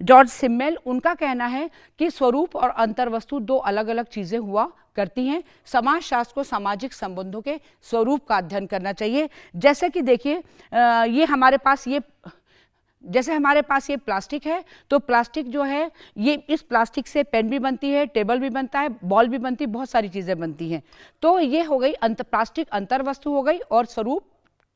जॉर्ज सिमेल, उनका कहना है कि स्वरूप और अंतर्वस्तु दो अलग अलग चीज़ें हुआ करती हैं। समाजशास्त्र को सामाजिक संबंधों के स्वरूप का अध्ययन करना चाहिए। जैसे कि देखिए ये हमारे पास जैसे हमारे पास ये प्लास्टिक है, तो प्लास्टिक जो है ये इस प्लास्टिक से पेन भी बनती है, टेबल भी बनता है, बॉल भी बनती है, बहुत सारी चीज़ें बनती हैं। तो ये हो गई प्लास्टिक अंतर्वस्तु हो गई और स्वरूप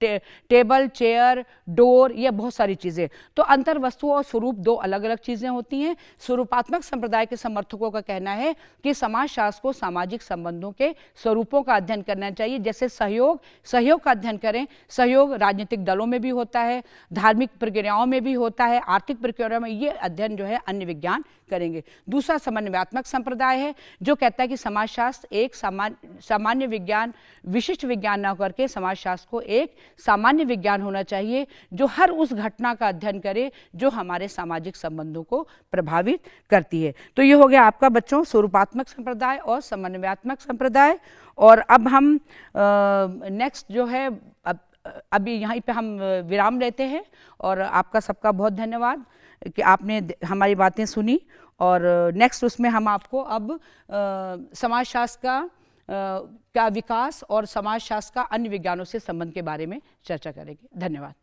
टेबल, चेयर, डोर, ये बहुत सारी चीज़ें। तो अंतर्वस्तु और स्वरूप दो अलग अलग चीज़ें होती हैं। स्वरूपात्मक संप्रदाय के समर्थकों का कहना है कि समाजशास्त्र को सामाजिक संबंधों के स्वरूपों का अध्ययन करना चाहिए। जैसे सहयोग का अध्ययन करें। सहयोग राजनीतिक दलों में भी होता है, धार्मिक प्रक्रियाओं में भी होता है, आर्थिक प्रक्रियाओं में। ये अध्ययन जो है अन्य विज्ञान करेंगे। दूसरा समन्वयात्मक संप्रदाय है जो कहता है कि समाजशास्त्र एक सामान्य विज्ञान, विशिष्ट विज्ञान न करके समाजशास्त्र को एक सामान्य विज्ञान होना चाहिए जो हर उस घटना का अध्ययन करे जो हमारे सामाजिक संबंधों को प्रभावित करती है। तो ये हो गया आपका बच्चों स्वरूपात्मक संप्रदाय और समन्वयात्मक संप्रदाय। और अब हम नेक्स्ट जो है अभी यहीं पे हम विराम लेते हैं। और आपका सबका बहुत धन्यवाद कि आपने हमारी बातें सुनी। और नेक्स्ट उसमें हम आपको अब समाजशास्त्र का विकास और समाजशास्त्र का अन्य विज्ञानों से संबंध के बारे में चर्चा करेंगे। धन्यवाद।